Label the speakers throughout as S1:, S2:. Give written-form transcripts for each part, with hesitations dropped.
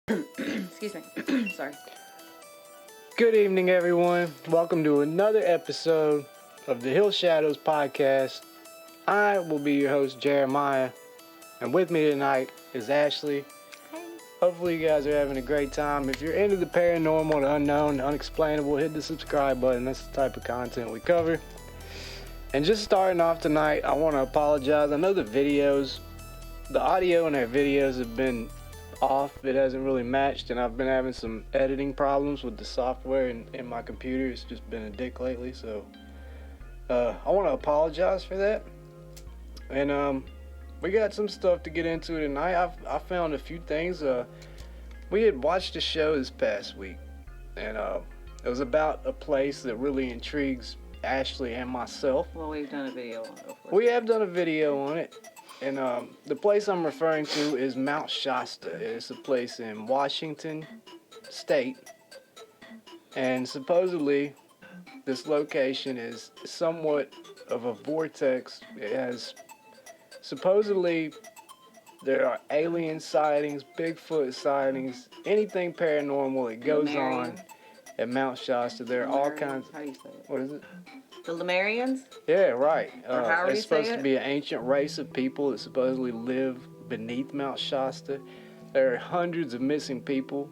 S1: Excuse me. Sorry.
S2: Good evening, everyone. Welcome to another episode of the Hill Shadows podcast. I will be your host, Jeremiah, and with me tonight is Ashley.
S1: Hey.
S2: Hopefully, you guys are having a great time. If you're into the paranormal, the unknown, the unexplainable, hit the subscribe button. That's the type of content we cover. And just starting off tonight, I want to apologize. I know the audio in our videos have been off. It hasn't really matched, and I've been having some editing problems with the software in my computer. It's just been a dick lately, so I want to apologize for that. And we got some stuff to get into tonight. I found a few things. We had watched a show this past week, and it was about a place that really intrigues Ashley and myself.
S1: Well, we've done a video on it.
S2: We have done a video on it. And the place I'm referring to is Mount Shasta. It's a place in Washington State. And supposedly, this location is somewhat of a vortex. It has, supposedly, there are alien sightings, Bigfoot sightings, anything paranormal that goes on at Mount Shasta. There are all kinds.
S1: How do you say it?
S2: What is it?
S1: The Lemurians?
S2: Yeah, right.
S1: It's
S2: supposed to be an ancient race of people that supposedly live beneath Mount Shasta. There are hundreds of missing people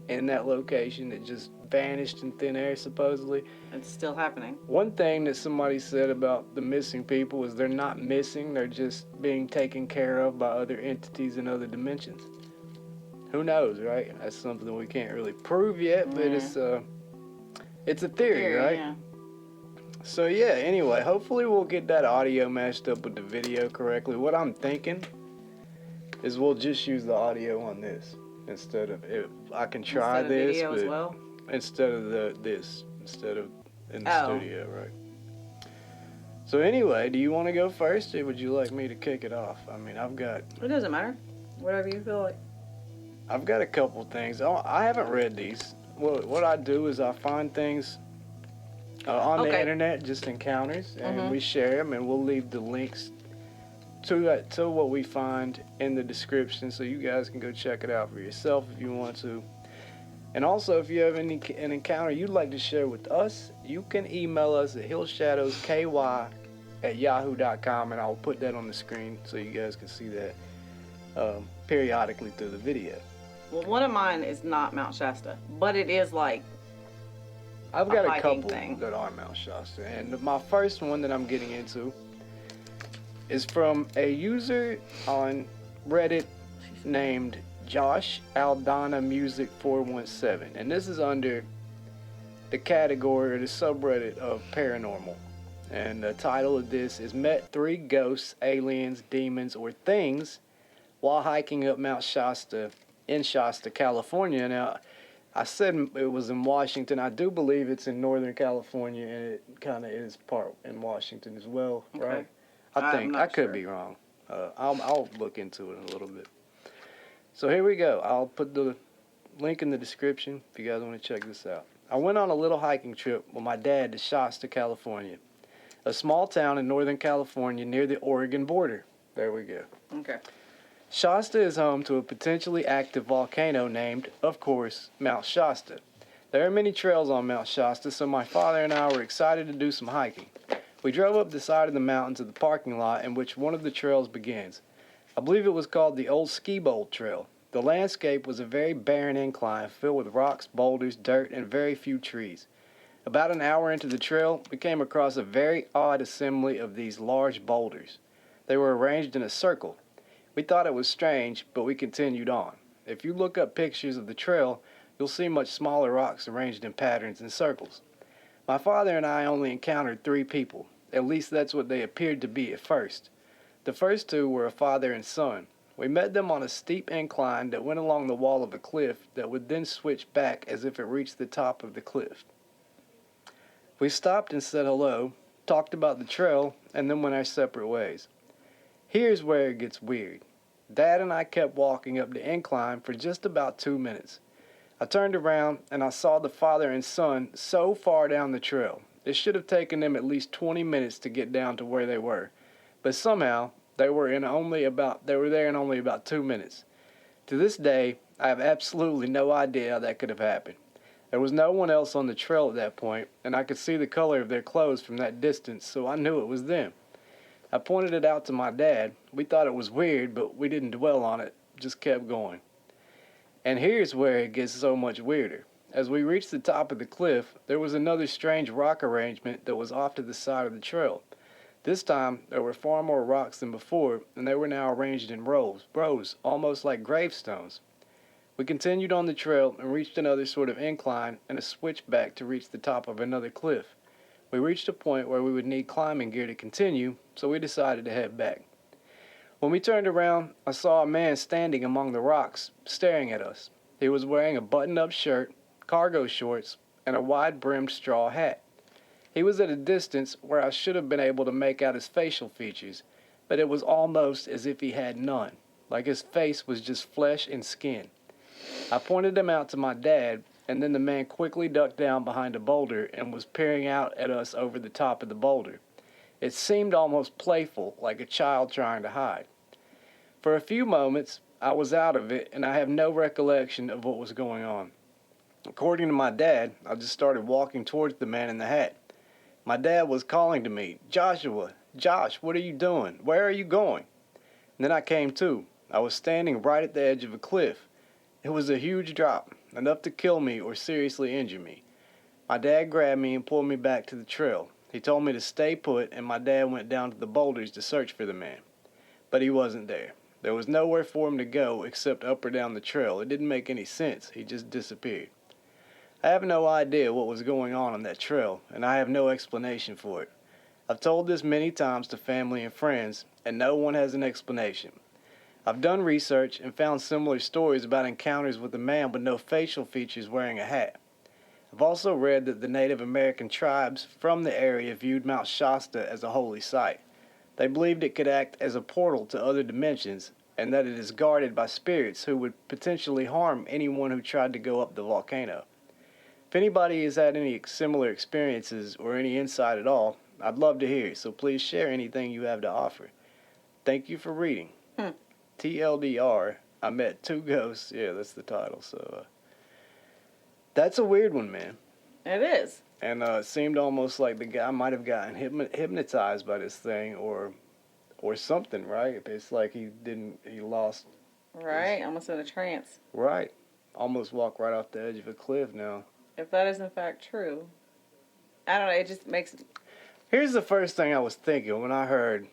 S2: in that location that just vanished in thin air, supposedly.
S1: It's still happening.
S2: One thing that somebody said about the missing people is they're not missing, they're just being taken care of by other entities in other dimensions. Who knows, right? That's something we can't really prove yet, but it's a theory, right?
S1: Yeah.
S2: So yeah, anyway, hopefully we'll get that audio matched up with the video correctly. What I'm thinking is we'll just use the audio on this instead of I can try
S1: Instead of
S2: this,
S1: video
S2: but
S1: as well?
S2: instead of in the
S1: Oh.
S2: studio, right? So anyway, do you want to go first, or would you like me to kick it off? I mean,
S1: It doesn't matter. Whatever you feel like.
S2: I've got a couple things. I haven't read these. What I do is I find things on the internet, just encounters, and we share them, and we'll leave the links to what we find in the description, so you guys can go check it out for yourself if you want to. And also, if you have an encounter you'd like to share with us, you can email us at hillshadowsky@yahoo.com, and I'll put that on the screen so you guys can see that periodically through the video.
S1: Well, one of mine is not Mount Shasta, but it is like
S2: I've got a couple
S1: thing
S2: that are Mount Shasta, and my first one that I'm getting into is from a user on Reddit named Josh Aldana Music 417, and this is under the category or the subreddit of paranormal. And the title of this is "Met 3 Ghosts, Aliens, Demons, or Things While Hiking Up Mount Shasta in Shasta, California." Now, I said it was in Washington. I do believe it's in Northern California, and it kind of is part in Washington as well, right? I think. I could be wrong. I'll look into it in a little bit. So here we go. I'll put the link in the description if you guys want to check this out. I went on a little hiking trip with my dad to Shasta, California, a small town in Northern California near the Oregon border. There we go.
S1: Okay.
S2: Shasta is home to a potentially active volcano named, of course, Mount Shasta. There are many trails on Mount Shasta, so my father and I were excited to do some hiking. We drove up the side of the mountain to the parking lot in which one of the trails begins. I believe it was called the Old Ski Bowl Trail. The landscape was a very barren incline filled with rocks, boulders, dirt, and very few trees. About an hour into the trail, we came across a very odd assembly of these large boulders. They were arranged in a circle. We thought it was strange, but we continued on. If you look up pictures of the trail, you'll see much smaller rocks arranged in patterns and circles. My father and I only encountered 3 people. At least that's what they appeared to be at first. The first 2 were a father and son. We met them on a steep incline that went along the wall of a cliff that would then switch back as if it reached the top of the cliff. We stopped and said hello, talked about the trail, and then went our separate ways. Here's where it gets weird. Dad and I kept walking up the incline for just about 2 minutes. I turned around and I saw the father and son so far down the trail. It should have taken them at least 20 minutes to get down to where they were. But somehow, they were there in only about 2 minutes. To this day, I have absolutely no idea how that could have happened. There was no one else on the trail at that point, and I could see the color of their clothes from that distance, so I knew it was them. I pointed it out to my dad. We thought it was weird, but we didn't dwell on it, just kept going. And here's where it gets so much weirder. As we reached the top of the cliff, there was another strange rock arrangement that was off to the side of the trail. This time, there were far more rocks than before, and they were now arranged in rows, almost like gravestones. We continued on the trail and reached another sort of incline and a switchback to reach the top of another cliff. We reached a point where we would need climbing gear to continue, so we decided to head back. When we turned around, I saw a man standing among the rocks, staring at us. He was wearing a button-up shirt, cargo shorts, and a wide-brimmed straw hat. He was at a distance where I should have been able to make out his facial features, but it was almost as if he had none, like his face was just flesh and skin. I pointed him out to my dad, and then the man quickly ducked down behind a boulder and was peering out at us over the top of the boulder. It seemed almost playful, like a child trying to hide. For a few moments, I was out of it, and I have no recollection of what was going on. According to my dad, I just started walking towards the man in the hat. My dad was calling to me, "Joshua, Josh, what are you doing? Where are you going?" And then I came to. I was standing right at the edge of a cliff. It was a huge drop, enough to kill me or seriously injure me. My dad grabbed me and pulled me back to the trail. He told me to stay put, and my dad went down to the boulders to search for the man. But he wasn't there. There was nowhere for him to go except up or down the trail. It didn't make any sense. He just disappeared. I have no idea what was going on that trail, and I have no explanation for it. I've told this many times to family and friends, and no one has an explanation. I've done research and found similar stories about encounters with a man with no facial features wearing a hat. I've also read that the Native American tribes from the area viewed Mount Shasta as a holy site. They believed it could act as a portal to other dimensions, and that it is guarded by spirits who would potentially harm anyone who tried to go up the volcano. If anybody has had any similar experiences or any insight at all, I'd love to hear it, so please share anything you have to offer. Thank you for reading. TLDR, I met two ghosts. Yeah, that's the title. So that's a weird one, man.
S1: It is.
S2: And it seemed almost like the guy might have gotten hypnotized by this thing or something, right? It's like he lost.
S1: Right, almost in a trance.
S2: Right. Almost walked right off the edge of a cliff now.
S1: If that is in fact true, I don't know, it just makes...
S2: Here's the first thing I was thinking when I heard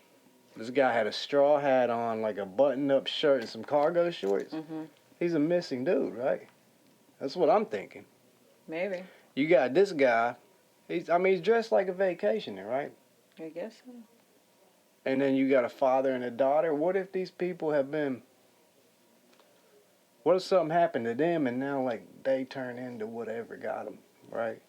S2: this guy had a straw hat on, like a button-up shirt and some cargo shorts.
S1: Mm-hmm.
S2: He's a missing dude, right? That's what I'm thinking.
S1: Maybe.
S2: You got this guy. He's dressed like a vacationer, right?
S1: I guess so.
S2: And then you got a father and a daughter. What if these people have been... What if something happened to them and now, like, they turn into whatever got them, right?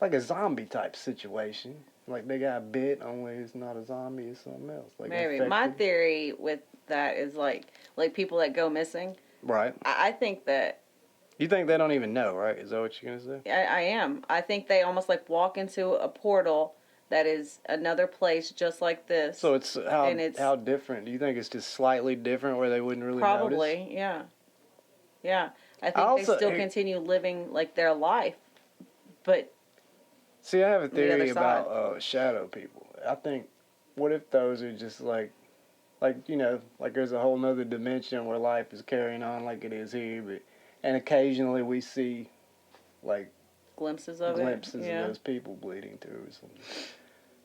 S2: Like a zombie-type situation. Like they got bit, only it's not a zombie, it's something else. Like
S1: Maybe.
S2: infected.
S1: My theory with that is like people that go missing.
S2: Right.
S1: I think that...
S2: You think they don't even know, right? Is that what you're going to say?
S1: I am. I think they almost like walk into a portal that is another place just like this.
S2: So it's how different? Do you think it's just slightly different where they wouldn't really notice?
S1: Probably, yeah. Yeah. I think they still continue living like their life, but...
S2: See, I have a theory about shadow people. I think, what if those are just like there's a whole nother dimension where life is carrying on like it is here, and occasionally we see, like,
S1: glimpses of
S2: those people bleeding through or something.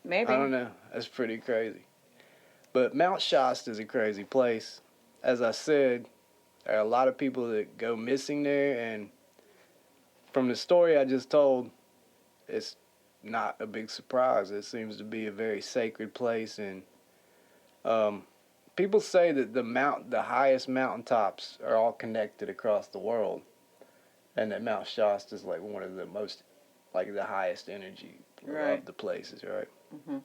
S1: Maybe.
S2: I don't know. That's pretty crazy. But Mount Shasta is a crazy place. As I said, there are a lot of people that go missing there, and from the story I just told, it's not a big surprise. It seems to be a very sacred place, and people say that the highest mountaintops are all connected across the world, and that Mount Shasta is like one of the most, like the highest energy of the places, right?
S1: Mm-hmm.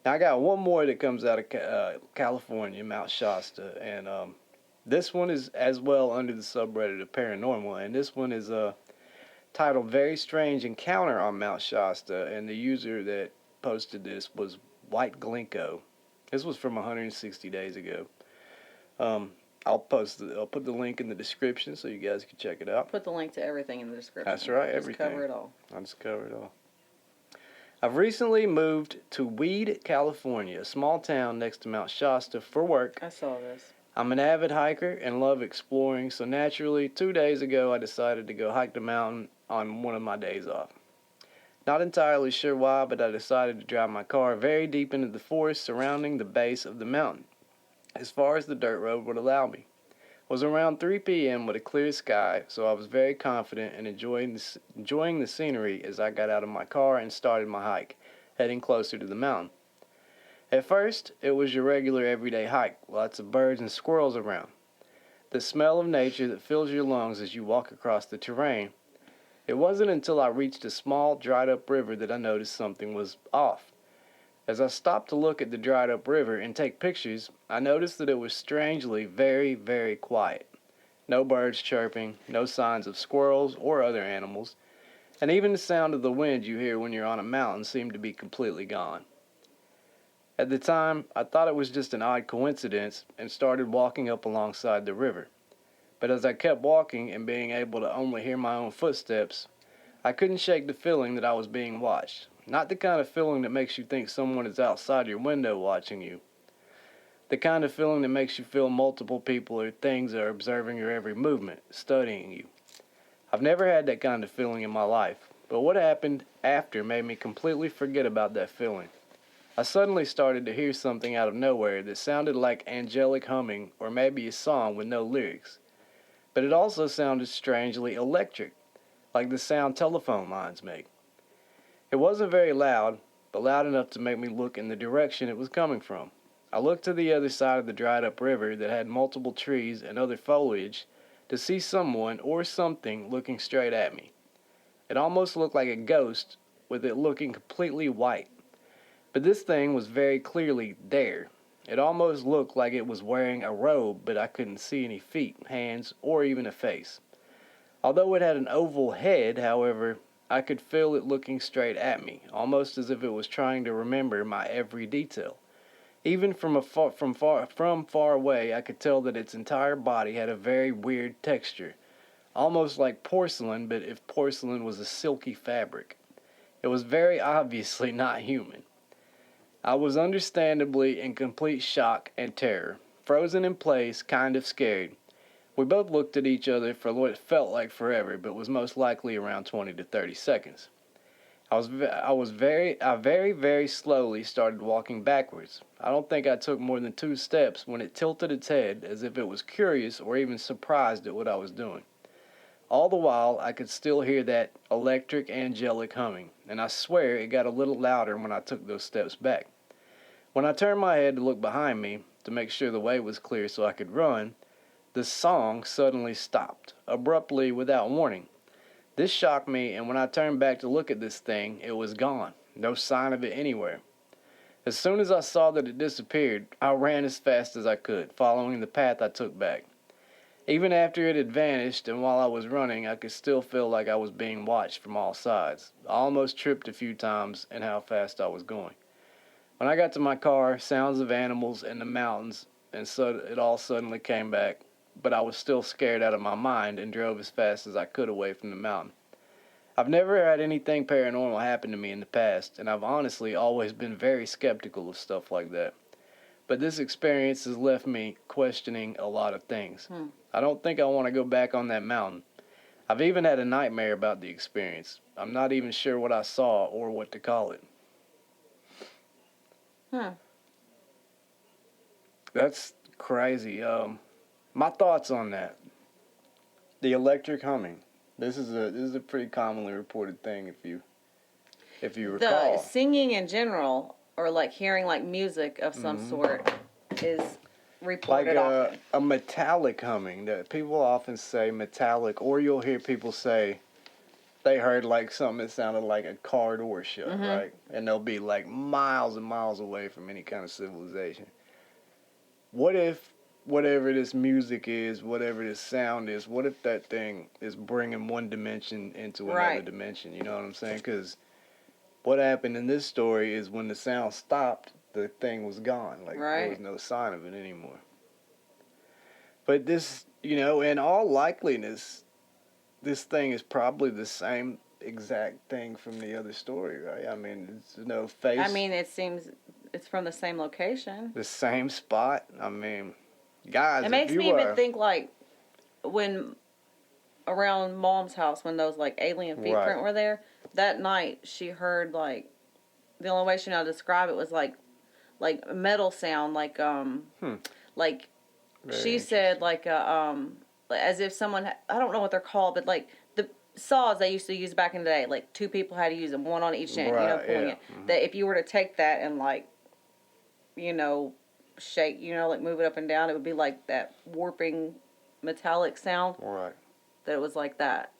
S2: Now I got one more that comes out of California, Mount Shasta, and this one is as well under the subreddit of paranormal, and this one is titled "Very Strange Encounter on Mount Shasta," and the user that posted this was White Glinko. This was from 160 days ago. I'll put the link in the description so you guys can check it out.
S1: Put the link to everything in the description.
S2: That's right,
S1: Just
S2: everything.
S1: cover it all.
S2: I'll just cover it all. I've recently moved to Weed, California, a small town next to Mount Shasta, for work.
S1: I saw this.
S2: I'm an avid hiker and love exploring, so naturally, 2 days ago I decided to go hike the mountain on one of my days off. Not entirely sure why, but I decided to drive my car very deep into the forest surrounding the base of the mountain, as far as the dirt road would allow me. It was around 3 p.m. with a clear sky, so I was very confident and enjoying the scenery as I got out of my car and started my hike, heading closer to the mountain. At first, it was your regular everyday hike, lots of birds and squirrels around. The smell of nature that fills your lungs as you walk across the terrain. It wasn't until I reached a small, dried-up river that I noticed something was off. As I stopped to look at the dried-up river and take pictures, I noticed that it was strangely very, very quiet. No birds chirping, no signs of squirrels or other animals, and even the sound of the wind you hear when you're on a mountain seemed to be completely gone. At the time, I thought it was just an odd coincidence and started walking up alongside the river. But as I kept walking and being able to only hear my own footsteps, I couldn't shake the feeling that I was being watched. Not the kind of feeling that makes you think someone is outside your window watching you. The kind of feeling that makes you feel multiple people or things are observing your every movement, studying you. I've never had that kind of feeling in my life, but what happened after made me completely forget about that feeling. I suddenly started to hear something out of nowhere that sounded like angelic humming or maybe a song with no lyrics. But it also sounded strangely electric, like the sound telephone lines make. It wasn't very loud, but loud enough to make me look in the direction it was coming from. I looked to the other side of the dried-up river that had multiple trees and other foliage to see someone or something looking straight at me. It almost looked like a ghost, with it looking completely white. But this thing was very clearly there. It almost looked like it was wearing a robe, but I couldn't see any feet, hands, or even a face. Although it had an oval head, however, I could feel it looking straight at me, almost as if it was trying to remember my every detail. Even from far away, I could tell that its entire body had a very weird texture, almost like porcelain, but if porcelain was a silky fabric. It was very obviously not human. I was understandably in complete shock and terror, frozen in place, kind of scared. We both looked at each other for what it felt like forever, but was most likely around 20 to 30 seconds. I very slowly started walking backwards. I don't think I took more than 2 steps when it tilted its head as if it was curious or even surprised at what I was doing. All the while, I could still hear that electric, angelic humming, and I swear it got a little louder when I took those steps back. When I turned my head to look behind me, to make sure the way was clear so I could run, the song suddenly stopped, abruptly without warning. This shocked me, and when I turned back to look at this thing, it was gone. No sign of it anywhere. As soon as I saw that it disappeared, I ran as fast as I could, following the path I took back. Even after it had vanished, and while I was running, I could still feel like I was being watched from all sides. I almost tripped a few times in how fast I was going. When I got to my car, sounds of animals and the mountains, and so it all suddenly came back. But I was still scared out of my mind and drove as fast as I could away from the mountain. I've never had anything paranormal happen to me in the past, and I've honestly always been very skeptical of stuff like that. But this experience has left me questioning a lot of things. I don't think I want to go back on that mountain. I've even had a nightmare about the experience. I'm not even sure what I saw or what to call it. That's crazy. My thoughts on that. The electric humming. This is a pretty commonly reported thing if you recall.
S1: The singing in general, or like hearing like music of some sort, is reported
S2: like
S1: often.
S2: A metallic humming that people often say metallic, or you'll hear people say they heard like something that sounded like a car door shut, right? And they'll be like miles and miles away from any kind of civilization. What if whatever this music is, whatever this sound is, what if that thing is bringing one dimension into another dimension? You know what I'm saying? Because what happened in this story is when the sound stopped, the thing was gone. Like there was no sign of it anymore. But this, in all likeliness, this thing is probably the same exact thing from the other story, right? I mean, it's no face.
S1: I mean, it seems it's from the same location.
S2: The same spot. I mean, guys,
S1: it makes me even think like when around Mom's house when those like alien feet print were there that night, she heard like the only way she knew how to describe it was like metal sound, like like
S2: Very
S1: she said like as if someone I don't know what they're called, but like the saws they used to use back in the day, like two people had to use them, one on each end, pulling it. Mm-hmm. That if you were to take that and like shake, like move it up and down, it would be like that warping metallic sound.
S2: Right.
S1: That it was like that.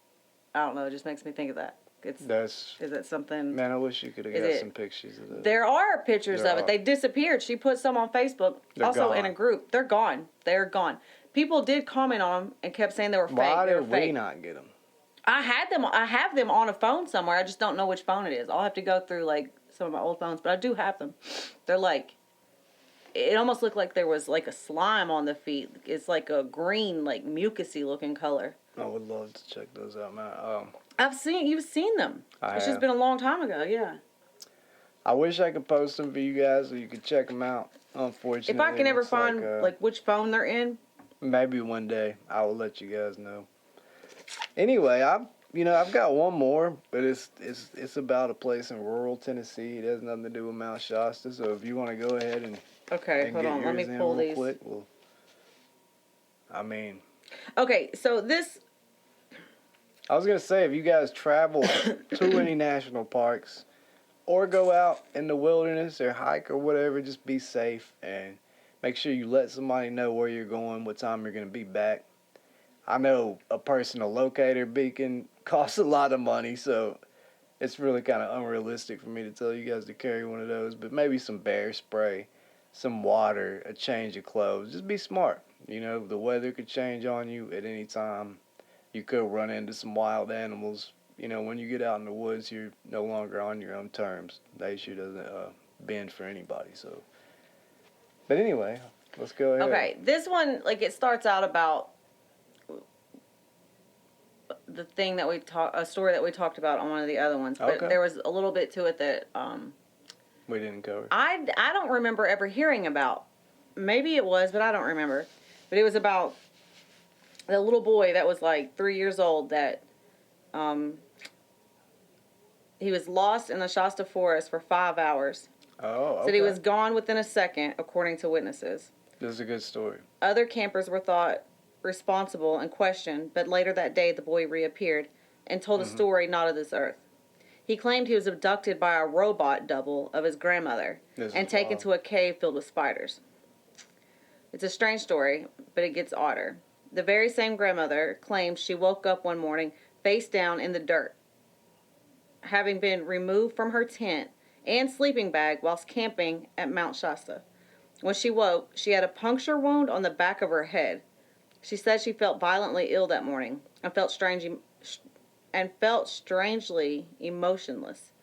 S1: I don't know. It just makes me think of that. Is it something?
S2: Man, I wish you could have got some pictures of that.
S1: There are pictures of it. They disappeared. She put some on Facebook.
S2: They're
S1: also
S2: gone.
S1: In a group. They're gone. They're gone. People did comment on them and kept saying they were fake.
S2: Why did we not get them?
S1: I have them on a phone somewhere. I just don't know which phone it is. I'll have to go through like some of my old phones, but I do have them. They're like, it almost looked like there was like a slime on the feet. It's like a green, like mucusy looking color.
S2: I would love to check those out, man.
S1: You've seen them. It's just been a long time ago, yeah.
S2: I wish I could post them for you guys so you could check them out. Unfortunately,
S1: if I can ever find like which phone they're in,
S2: maybe one day I will let you guys know. Anyway, I've got one more, but it's about a place in rural Tennessee. It has nothing to do with Mount Shasta. So if you want to go ahead and
S1: hold on, let me pull these.
S2: Quick,
S1: okay, so this.
S2: I was gonna say, if you guys travel to any national parks or go out in the wilderness or hike or whatever, just be safe and make sure you let somebody know where you're going, what time you're gonna be back. I know a personal locator beacon costs a lot of money, so it's really kind of unrealistic for me to tell you guys to carry one of those, but maybe some bear spray, some water, a change of clothes. Just be smart. The weather could change on you at any time. You could run into some wild animals. When you get out in the woods, you're no longer on your own terms. Nature doesn't bend for anybody. So, but anyway, let's go ahead.
S1: Okay, this one, like, it starts out about the thing that a story that we talked about on one of the other ones, but there was a little bit to it that
S2: we didn't cover.
S1: I don't remember ever hearing about. Maybe it was, but I don't remember. But it was about the little boy that was like 3 years old that he was lost in the Shasta forest for 5 hours.
S2: Oh, okay.
S1: Said he was gone within a second, according to witnesses.
S2: This is a good story.
S1: Other campers were thought responsible and questioned, but later that day the boy reappeared and told a story not of this earth. He claimed he was abducted by a robot double of his grandmother and taken to a cave filled with spiders. It's a strange story, but it gets odder. The very same grandmother claims she woke up one morning face down in the dirt, having been removed from her tent and sleeping bag whilst camping at Mount Shasta. When she woke, she had a puncture wound on the back of her head. She said she felt violently ill that morning and felt strangely emotionless.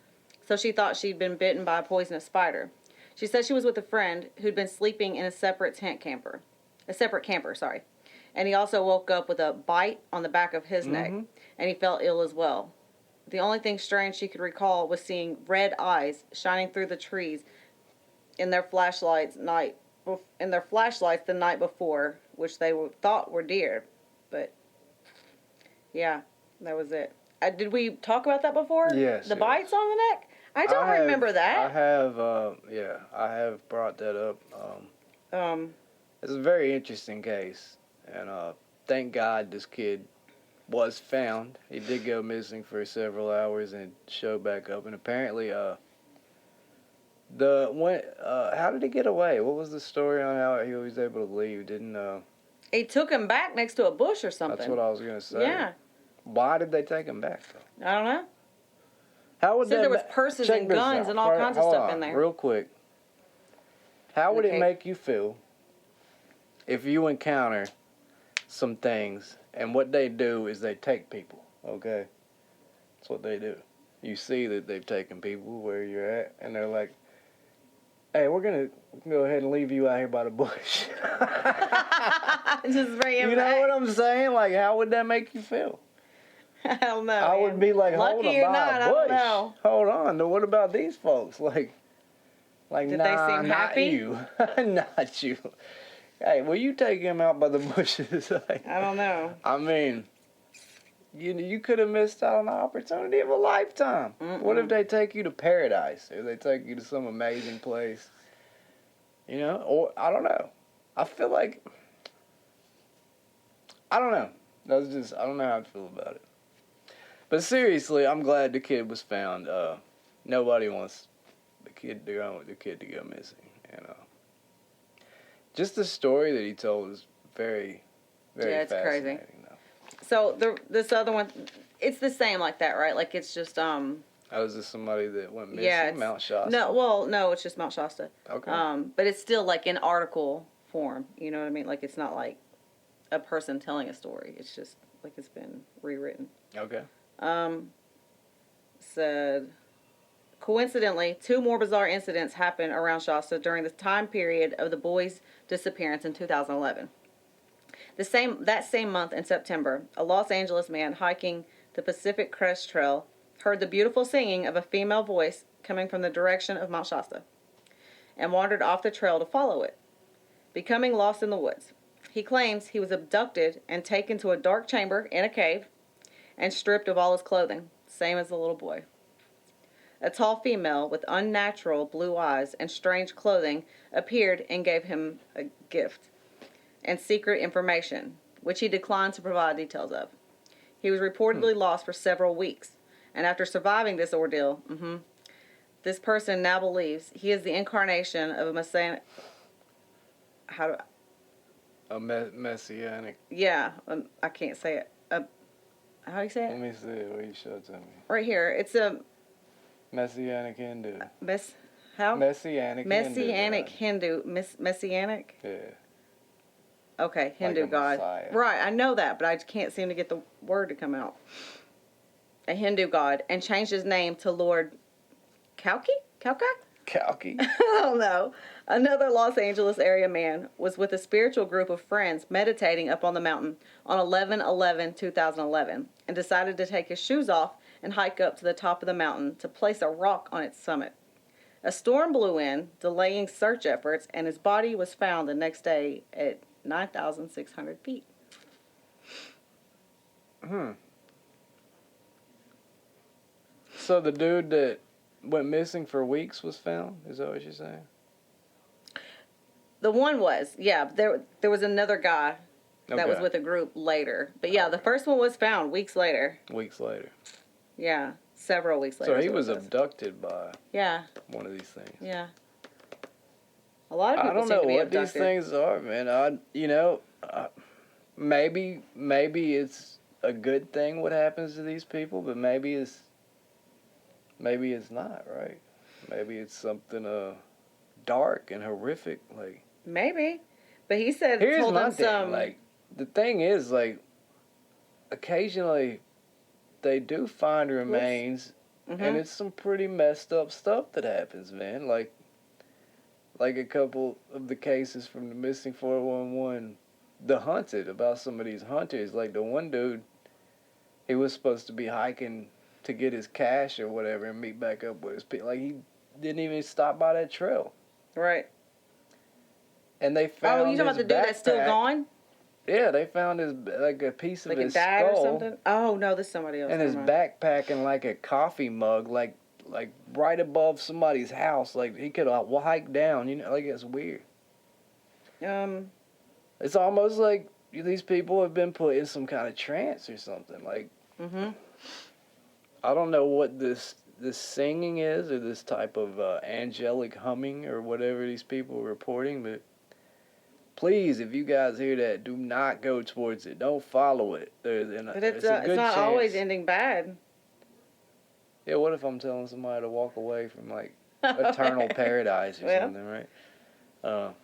S1: So she thought she'd been bitten by a poisonous spider. She said she was with a friend who'd been sleeping in a separate camper, and he also woke up with a bite on the back of his neck, and he felt ill as well. The only thing strange she could recall was seeing red eyes shining through the trees in their flashlights the night before, which they thought were deer. But yeah, that was it. Did we talk about that before?
S2: Yes.
S1: The bites on the neck? I don't remember that.
S2: I have brought that up. It's a very interesting case, and thank God this kid was found. He did go missing for several hours and showed back up, and apparently, how did he get away? What was the story on how he was able to leave?
S1: He took him back next to a bush or something.
S2: That's what I was gonna say.
S1: Yeah.
S2: Why did they take him back though?
S1: I don't know.
S2: How would
S1: there was purses and guns and all kinds of stuff in there.
S2: Real quick. How would it make you feel if you encounter some things and what they do is they take people, okay? That's what they do. You see that they've taken people where you're at and they're like, Hey, we're gonna go ahead and leave you out here by the bush.
S1: Just bring him
S2: You know
S1: back.
S2: what I'm saying? Like, how would that make you feel?
S1: I don't know.
S2: I would be like, hold
S1: Lucky
S2: on,
S1: or not, I don't know.
S2: Hold on. Now, what about these folks? Like
S1: Did
S2: nah,
S1: they seem
S2: not
S1: happy?
S2: you, not you. Hey, will you take him out by the bushes? Like,
S1: I don't know.
S2: I mean, you could have missed out on the opportunity of a lifetime. What if they take you to paradise, or they take you to some amazing place? You know, or I don't know. I feel like I don't know. I don't know how I feel about it. But seriously, I'm glad the kid was found. Nobody wants the kid to go missing. You know, just the story that he told is very, very
S1: Yeah, it's
S2: fascinating.
S1: crazy.
S2: Though.
S1: So this other one, it's the same like that, right? Like it's just
S2: Oh, is this somebody that went missing?
S1: yeah,
S2: Mount Shasta.
S1: No, it's just Mount Shasta.
S2: Okay.
S1: But it's still like in article form. You know what I mean? Like it's not like a person telling a story. It's just like it's been rewritten.
S2: Okay.
S1: Said, coincidentally, 2 more bizarre incidents happened around Shasta during the time period of the boy's disappearance in 2011. That same month in September, a Los Angeles man hiking the Pacific Crest Trail heard the beautiful singing of a female voice coming from the direction of Mount Shasta and wandered off the trail to follow it, becoming lost in the woods. He claims he was abducted and taken to a dark chamber in a cave and stripped of all his clothing, same as the little boy. A tall female with unnatural blue eyes and strange clothing appeared and gave him a gift and secret information, which he declined to provide details of. He was reportedly lost for several weeks, and after surviving this ordeal, this person now believes he is the incarnation of a messianic.
S2: Messianic.
S1: Yeah, I can't say it. How do you say it?
S2: Let me see it. What you showed to me.
S1: Right here. It's a
S2: Messianic Hindu.
S1: How?
S2: Messianic
S1: Hindu. Messianic?
S2: Yeah.
S1: Okay, Hindu
S2: like a
S1: god.
S2: Messiah.
S1: Right, I know that, but I can't seem to get the word to come out. A Hindu god, and changed his name to Lord Kalki?
S2: Kalki.
S1: I don't know. Another Los Angeles area man was with a spiritual group of friends meditating up on the mountain on 11/11/2011 and decided to take his shoes off and hike up to the top of the mountain to place a rock on its summit. A storm blew in, delaying search efforts, and his body was found the next day at 9,600 feet.
S2: So the dude that went missing for weeks was found? Is that what you're saying?
S1: The one was, yeah. There was another guy that was with a group later. But yeah, the first one was found weeks later.
S2: Weeks later.
S1: Yeah, several weeks later.
S2: So he was abducted by one of these things.
S1: Yeah. A lot of people
S2: I don't
S1: seem
S2: know
S1: to be
S2: what
S1: abducted.
S2: these things are, man. Maybe it's a good thing what happens to these people, but maybe it's not, right? Maybe it's something dark and horrific, like.
S1: Maybe, but he said
S2: Here's
S1: told
S2: my
S1: them
S2: thing,
S1: some.
S2: like, the thing is, like, occasionally they do find remains, and it's some pretty messed up stuff that happens, man. Like a couple of the cases from the missing 411, the hunted, about some of these hunters. Like the one dude, he was supposed to be hiking to get his cash or whatever and meet back up with his people. Like he didn't even stop by that trail.
S1: Right.
S2: And they found.
S1: Oh, you talking about the dude that's still gone?
S2: Yeah, they found his a piece of
S1: like
S2: his
S1: it died
S2: skull.
S1: or something. Oh no, this is somebody else.
S2: And his backpack and like a coffee mug, like right above somebody's house. Like he could have hiked down. You know, like it's weird. It's almost like these people have been put in some kind of trance or something. Like. I don't know what this singing is or this type of angelic humming or whatever these people are reporting, but please, if you guys hear that, do not go towards it. Don't follow it.
S1: But it's not always ending bad.
S2: Yeah, what if I'm telling somebody to walk away from like eternal paradise or something, right?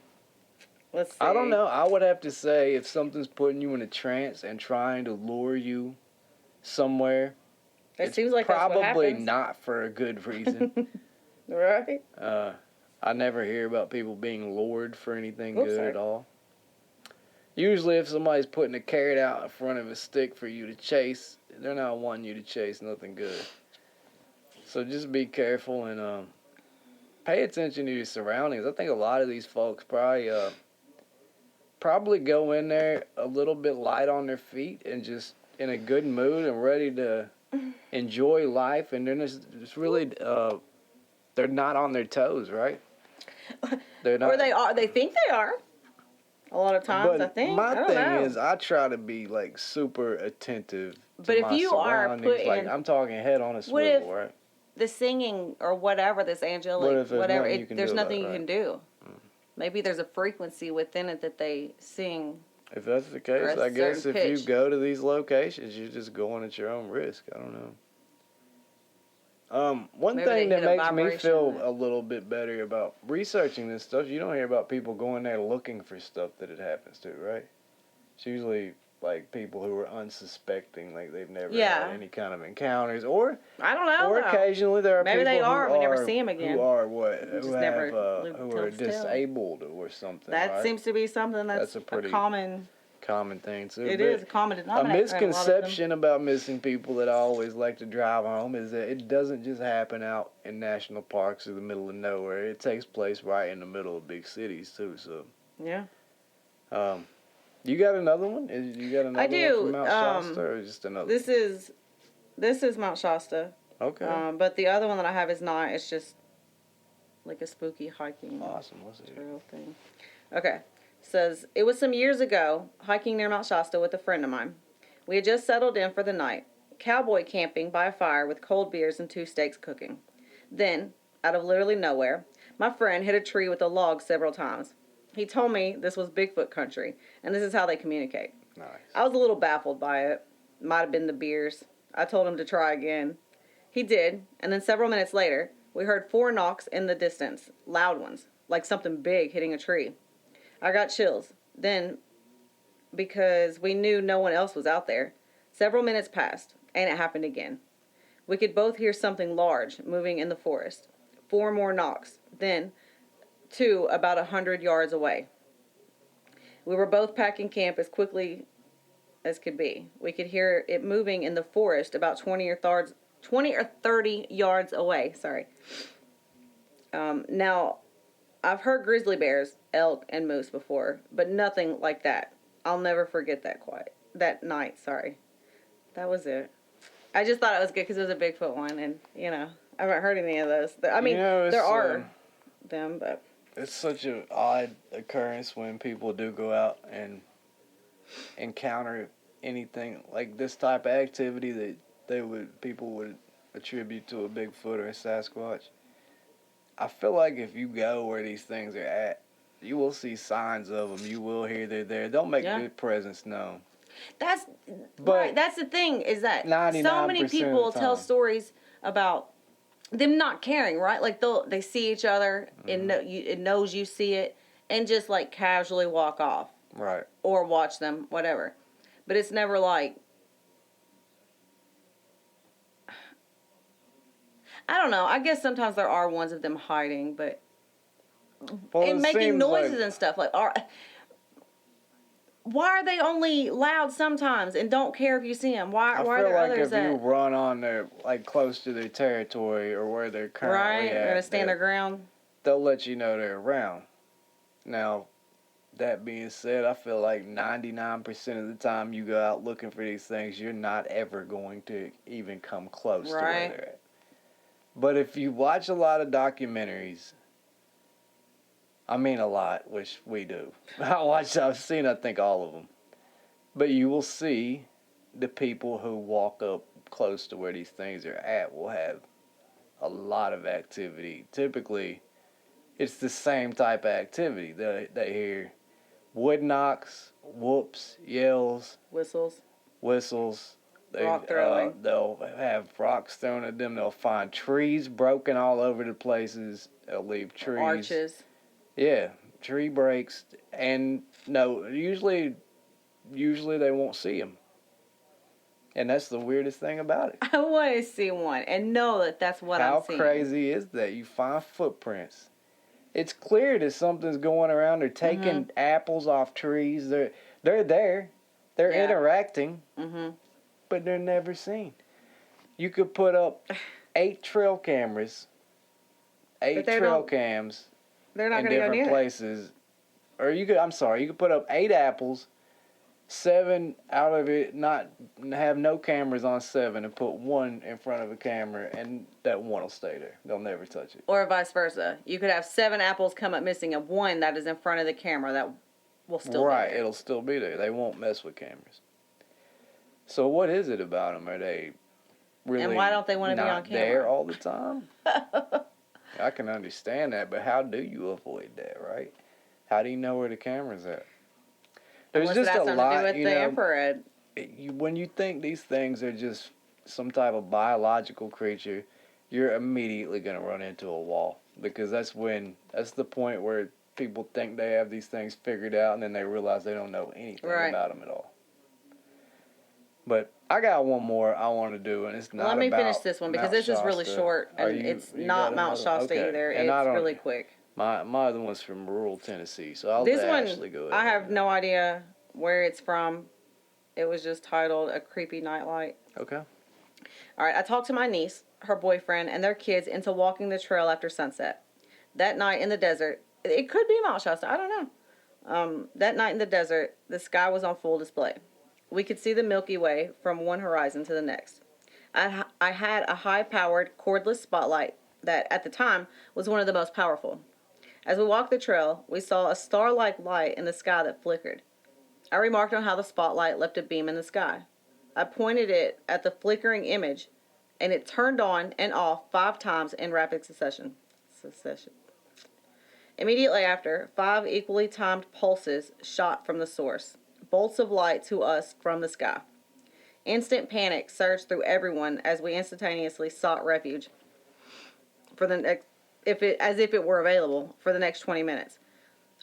S1: Let's see.
S2: I don't know. I would have to say if something's putting you in a trance and trying to lure you somewhere,
S1: it seems like
S2: probably
S1: that's what happens.
S2: not for a good reason.
S1: Right?
S2: I never hear about people being lured for anything good
S1: sorry.
S2: at all. Usually, if somebody's putting a carrot out in front of a stick for you to chase, they're not wanting you to chase nothing good. So just be careful and pay attention to your surroundings. I think a lot of these folks probably go in there a little bit light on their feet and just in a good mood and ready to enjoy life, and they're just really they're not on their toes, right? They're not.
S1: Or they are. They think they are. A lot of times,
S2: But
S1: I think.
S2: my
S1: I don't
S2: thing
S1: know.
S2: is, I try to be like super attentive to
S1: But if
S2: my
S1: you are
S2: surroundings.
S1: put
S2: Like
S1: in,
S2: I'm talking head on a
S1: what
S2: swivel,
S1: if
S2: right?
S1: the singing or whatever, this
S2: What
S1: angelic,
S2: if there's
S1: whatever,
S2: nothing you can
S1: there's
S2: do about
S1: nothing
S2: it,
S1: you
S2: right?
S1: can do. Maybe there's a frequency within it that they sing.
S2: If that's the
S1: Or
S2: case,
S1: a
S2: I guess
S1: certain
S2: if you
S1: pitch.
S2: go to these locations, you're just going at your own risk. I don't know. One
S1: Maybe
S2: thing
S1: they
S2: that
S1: hit a
S2: makes me
S1: vibration
S2: feel
S1: that-
S2: a little bit better about researching this stuff, you don't hear about people going there looking for stuff that it happens to, right? It's usually like people who are unsuspecting, like they've never
S1: Yeah.
S2: had any kind of encounters, or
S1: I don't know.
S2: or
S1: though.
S2: occasionally there are
S1: Maybe
S2: people
S1: they are,
S2: who
S1: we
S2: are
S1: never see 'em again.
S2: who are what
S1: Just
S2: who
S1: never
S2: have
S1: lived
S2: who
S1: to
S2: are
S1: tell.
S2: disabled or something.
S1: That
S2: right?
S1: seems to be something that's
S2: a pretty
S1: common.
S2: common thing too.
S1: It
S2: But
S1: is a common
S2: a
S1: denominator. in a lot of them.
S2: misconception about missing people that I always like to drive home is that it doesn't just happen out in national parks or the middle of nowhere. It takes place right in the middle of big cities too. So,
S1: Yeah.
S2: you got another one? You got another
S1: I do.
S2: one from Mount Shasta or just another?
S1: This is Mount Shasta.
S2: Okay.
S1: But the other one that I have is not. It's just like a spooky hiking
S2: Awesome. Let's see.
S1: trail thing. Okay. Says, it was some years ago, hiking near Mount Shasta with a friend of mine. We had just settled in for the night, cowboy camping by a fire with cold beers and 2 steaks cooking. Then, out of literally nowhere, my friend hit a tree with a log several times. He told me this was Bigfoot country, and this is how they communicate.
S2: Nice.
S1: I was a little baffled by it. Might have been the beers. I told him to try again. He did, and then several minutes later, we heard 4 knocks in the distance, loud ones, like something big hitting a tree. I got chills. Then, because we knew no one else was out there, several minutes passed, and it happened again. We could both hear something large moving in the forest. 4 more knocks. Then, 2 about 100 yards away. We were both packing camp as quickly as could be. We could hear it moving in the forest about 20 or 30 yards away. Sorry. Now, I've heard grizzly bears, elk, and moose before, but nothing like that. I'll never forget that night. Sorry. That was it. I just thought it was good because it was a Bigfoot one, and, I haven't heard any of those. I mean, there are them, but...
S2: It's such an odd occurrence when people do go out and encounter anything like this type of activity that people would attribute to a Bigfoot or a Sasquatch. I feel like if you go where these things are at, you will see signs of them. You will hear they're there. They'll make their presence known.
S1: That's right. That's the thing is that so many people tell stories about them not caring, right? Like they see each other and it knows you see it and just like casually walk off.
S2: Right.
S1: Or watch them, whatever. But it's never like, I don't know. I guess sometimes there are ones of them hiding, but and making noises and stuff. Like, why are they only loud sometimes and don't care if you see them? Why are there others that...
S2: I feel like if you run on their, like, close to their territory or where they're currently at...
S1: Right, or to stand their ground.
S2: They'll let you know they're around. Now, that being said, I feel like 99% of the time you go out looking for these things, you're not ever going to even come close to where they're at. But if you watch a lot of documentaries... I mean a lot, which we do. I've seen, I think, all of them. But you will see the people who walk up close to where these things are at will have a lot of activity. Typically, it's the same type of activity. They hear wood knocks, whoops, yells,
S1: whistles.
S2: Rock throwing. They'll have rocks thrown at them. They'll find trees broken all over the places. They'll leave trees.
S1: Arches.
S2: Yeah, tree breaks, and no, usually they won't see them, and that's the weirdest thing about it.
S1: I want to see one and know that that's what I'm seeing.
S2: How crazy is that? You find footprints, It's clear that something's going around. They're taking apples off trees. They're there. They're interacting, but they're never seen. You could put up 8 trail cameras, 8 trail cams
S1: They're not
S2: in
S1: going to go
S2: different
S1: near
S2: places. Or you could put up 8 apples, 7 out of it not have no cameras on 7, and put 1 in front of a camera, and that 1 will stay there. They'll never touch it.
S1: Or vice versa. You could have 7 apples come up missing, and 1 that is in front of the camera that will still be there.
S2: It'll still be there. They won't mess with cameras. So what is it about them? Are they really
S1: and why don't they want to be on camera
S2: there all the time? I can understand that, but how do you avoid that, right? How do you know where the camera's at? There's just a lot,
S1: to do with the infrared.
S2: When you think these things are just some type of biological creature, you're immediately going to run into a wall, because that's the point where people think they have these things figured out, and then they realize they don't know anything about them at all. But I got one more I want to do, and it's not about
S1: Let me finish this one, because this is really
S2: Shasta.
S1: short, and it's not Mount Shasta either.
S2: And
S1: it's really quick.
S2: My other one's from rural Tennessee, so I'll
S1: this
S2: let Ashley go ahead.
S1: I have no idea where it's from. It was just titled A Creepy Nightlight.
S2: Okay.
S1: All right, I talked to my niece, her boyfriend, and their kids into walking the trail after sunset. That night in the desert, it could be Mount Shasta, I don't know. That night in the desert, the sky was on full display. We could see the Milky Way from one horizon to the next. I had a high-powered cordless spotlight that, at the time, was one of the most powerful. As we walked the trail, we saw a star-like light in the sky that flickered. I remarked on how the spotlight left a beam in the sky. I pointed it at the flickering image, and it turned on and off 5 times in rapid succession. Immediately after, 5 equally timed pulses shot from the source, bolts of light to us from the sky. Instant panic surged through everyone as we instantaneously sought refuge for the next, as if it were available, for the next 20 minutes.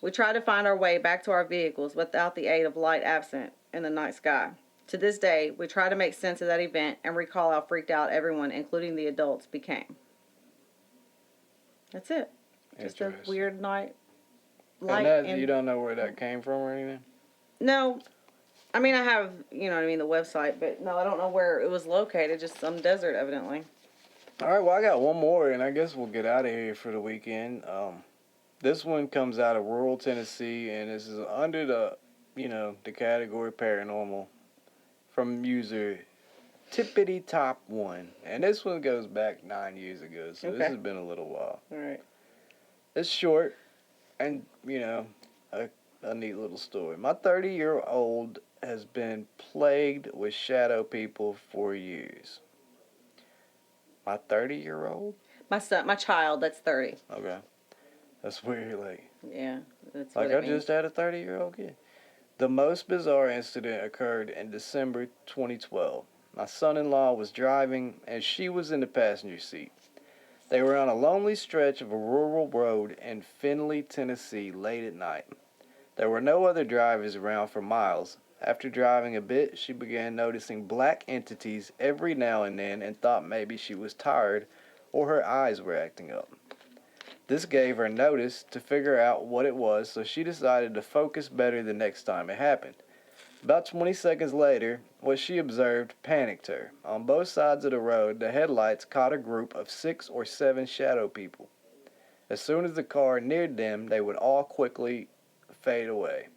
S1: We tried to find our way back to our vehicles without the aid of light absent in the night sky. To this day, we try to make sense of that event and recall how freaked out everyone, including the adults, became. That's it. Just a weird night light.
S2: And you don't know where that came from or anything?
S1: No. I mean, I have, the website, but no, I don't know where it was located. Just some desert, evidently.
S2: All right, well, I got one more, and I guess we'll get out of here for the weekend. This one comes out of rural Tennessee, and this is under the category paranormal from user Tippity Top 1. And this one goes back 9 years ago, so this has been a little while.
S1: All right.
S2: It's short and, a neat little story. My 30-year-old has been plagued with shadow people for years. My 30-year-old?
S1: My child, that's 30.
S2: Okay. That's weird,
S1: Yeah, that's
S2: what
S1: it
S2: I
S1: means.
S2: just had a 30-year-old kid. The most bizarre incident occurred in December 2012. My son-in-law was driving, and she was in the passenger seat. They were on a lonely stretch of a rural road in Findlay, Tennessee, late at night. There were no other drivers around for miles. After driving a bit, she began noticing black entities every now and then and thought maybe she was tired or her eyes were acting up. This gave her notice to figure out what it was, so she decided to focus better the next time it happened. About 20 seconds later, what she observed panicked her. On both sides of the road, the headlights caught a group of 6 or 7 shadow people. As soon as the car neared them, they would all quickly fade away.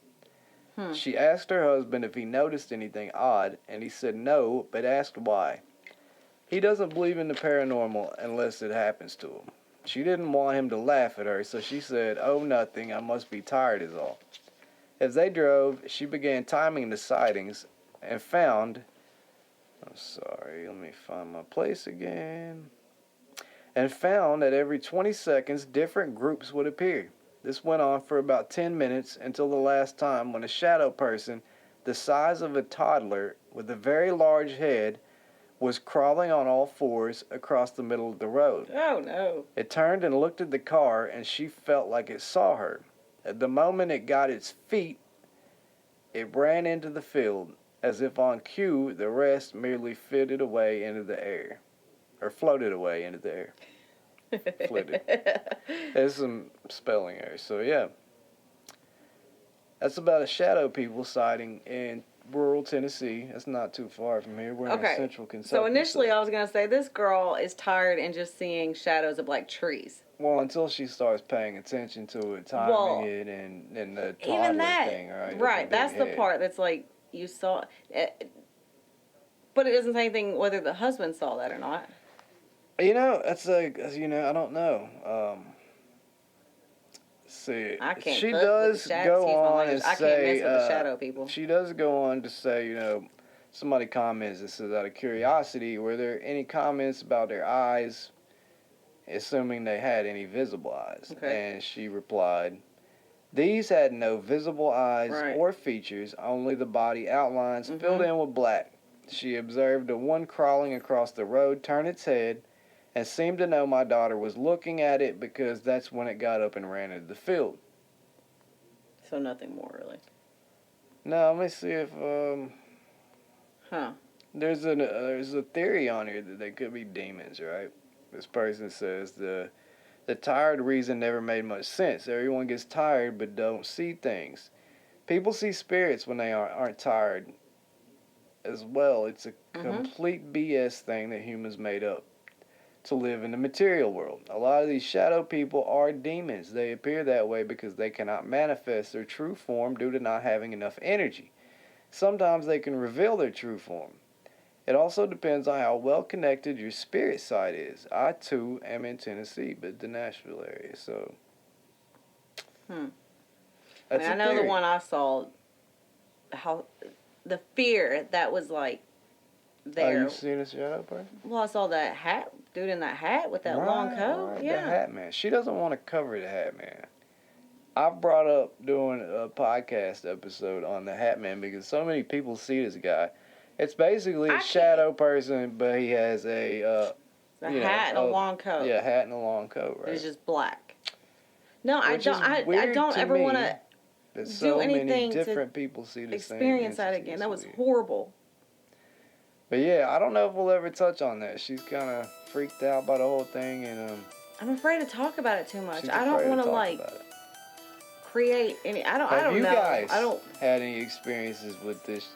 S2: She asked her husband if he noticed anything odd, and he said no, but asked why. He doesn't believe in the paranormal unless it happens to him. She didn't want him to laugh at her, so she said, "Oh, nothing, I must be tired is all." As they drove, she began timing the sightings and found... I'm sorry, let me find my place again. And found that every 20 seconds, different groups would appear. This went on for about 10 minutes until the last time when a shadow person, the size of a toddler with a very large head, was crawling on all fours across the middle of the road.
S1: Oh, no.
S2: It turned and looked at the car, and she felt like it saw her. At the moment it got its feet, it ran into the field. As if on cue, the rest merely floated away into the air. Flitted. There's some spelling errors. So yeah, that's about a shadow people sighting in rural Tennessee. That's not too far from here. We're in central Kentucky.
S1: So initially, I was gonna say this girl is tired and just seeing shadows of like trees.
S2: Well, until she starts paying attention to it, timing it, and the toddler thing, right?
S1: Right, that's the part that's like you saw. But it doesn't say anything whether the husband saw that or not.
S2: You know, that's like, I don't know. See,
S1: I can't.
S2: She does go on and
S1: I
S2: say,
S1: can't mess with the shadow people.
S2: She does go on to say, somebody comments, this is out of curiosity, were there any comments about their eyes, assuming they had any visible eyes?
S1: Okay.
S2: And she replied, these had no visible eyes or features, only the body outlines filled in with black. She observed the one crawling across the road turn its head and seemed to know my daughter was looking at it because that's when it got up and ran into the field.
S1: So nothing more, really.
S2: No, let me see if
S1: Huh.
S2: there's a theory on here that they could be demons, right? This person says the tired reason never made much sense. Everyone gets tired but don't see things. People see spirits when they aren't tired as well. It's a complete BS thing that humans made up to live in the material world. A lot of these shadow people are demons. They appear that way because they cannot manifest their true form due to not having enough energy. Sometimes they can reveal their true form. It also depends on how well connected your spirit side is. I too am in Tennessee, but the Nashville area, so.
S1: That's I know the one I saw, how the fear that was like there.
S2: Oh, you seen a shadow person?
S1: Well, I saw that hat, dude in that hat with that long coat.
S2: Right, the hat man. She doesn't want to cover the hat man. I've brought up doing a podcast episode on the hat man because so many people see this guy. It's basically a shadow person, but he has a
S1: hat and a long coat.
S2: Yeah, hat and a long coat, right?
S1: It's just black. No, I don't ever want to do anything
S2: different people see the
S1: experience that again. That was horrible.
S2: But yeah, I don't know if we'll ever touch on that. She's kind of freaked out by the whole thing, and
S1: I'm afraid to talk about it too much. I don't want to like create any. I don't know.
S2: Have you guys had any experiences with this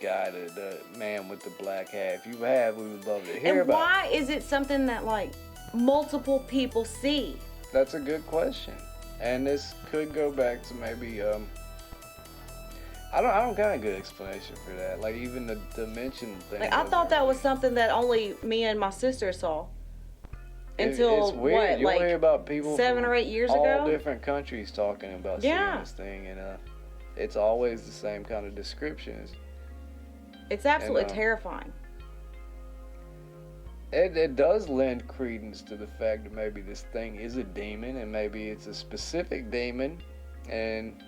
S2: guy, the man with the black hat? If you have, we would love to hear about.
S1: And why is it something that like multiple people see?
S2: That's a good question, and this could go back to maybe I don't got a good explanation for that. Like even the dimension thing.
S1: Like I thought that was something that only me and my sister saw. Until
S2: it's weird. You hear about people
S1: 7 or 8 years ago.
S2: All different countries talking about seeing this thing, and it's always the same kind of descriptions.
S1: It's absolutely terrifying.
S2: It does lend credence to the fact that maybe this thing is a demon, and maybe it's a specific demon, and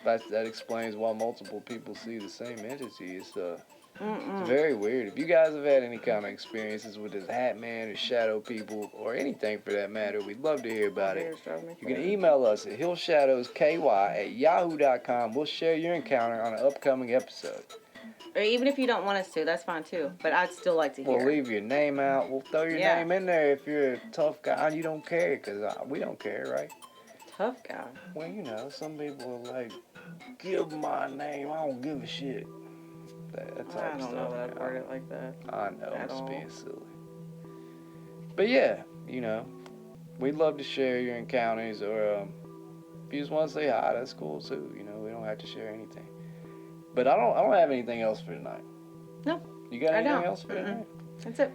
S2: that explains why multiple people see the same entity. It's very weird. If you guys have had any kind of experiences with this hat man or shadow people or anything for that matter, we'd love to hear about it. You can email us at hillshadowsky@yahoo.com. We'll share your encounter on an upcoming episode.
S1: Or even if you don't want us to, that's fine too. But I'd still like to hear.
S2: We'll leave your name out. We'll throw your name in there if you're a tough guy and you don't care, because we don't care, right?
S1: Tough guy.
S2: Well, some people are like, give my name, I don't give a shit. That type
S1: I don't know that I'd word it like that.
S2: I know, it's being silly. But yeah, we'd love to share your encounters, or if you just want to say hi, that's cool too. We don't have to share anything. But I don't have anything else for tonight.
S1: No.
S2: You got anything else for tonight?
S1: That's it.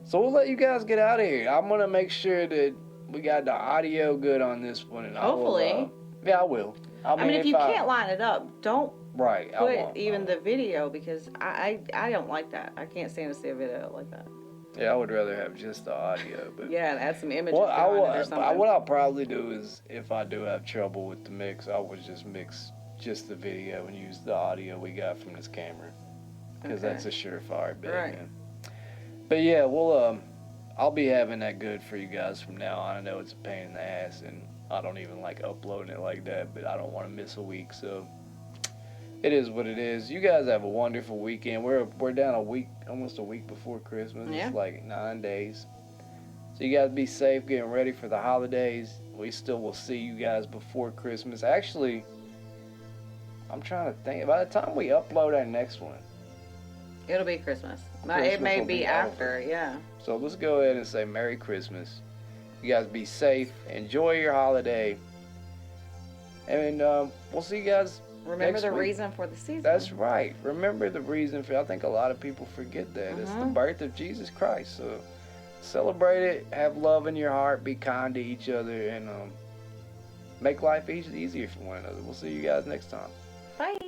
S2: So we'll let you guys get out of here. I'm gonna make sure that we got the audio good on this one, and
S1: hopefully.
S2: I will.
S1: I mean, if you can't line it up, don't put even the video, because I don't like that. I can't stand to see a video like that.
S2: Yeah, I would rather have just the audio. But
S1: yeah, and add some images
S2: or
S1: something.
S2: What I'll probably do is, if I do have trouble with the mix, I would just mix just the video and use the audio we got from this camera, because that's a surefire bet.
S1: Right.
S2: Man. But yeah, I'll be having that good for you guys from now on. I know it's a pain in the ass, and I don't even like uploading it like that, but I don't want to miss a week, so it is what it is. You guys have a wonderful weekend. We're down a week, almost a week before Christmas.
S1: Yeah.
S2: It's like 9 days. So you guys be safe, getting ready for the holidays. We still will see you guys before Christmas. Actually, I'm trying to think. By the time we upload our next one,
S1: It'll be Christmas.
S2: Christmas
S1: It may
S2: will
S1: be
S2: be
S1: after,
S2: over.
S1: yeah.
S2: So let's go ahead and say Merry Christmas. You guys be safe. Enjoy your holiday. And we'll see you guys
S1: Remember
S2: next
S1: the
S2: week.
S1: reason for the season.
S2: That's right. Remember the reason for. I think a lot of people forget that. It's the birth of Jesus Christ. So celebrate it. Have love in your heart. Be kind to each other. And make life easier for one another. We'll see you guys next time.
S1: Bye.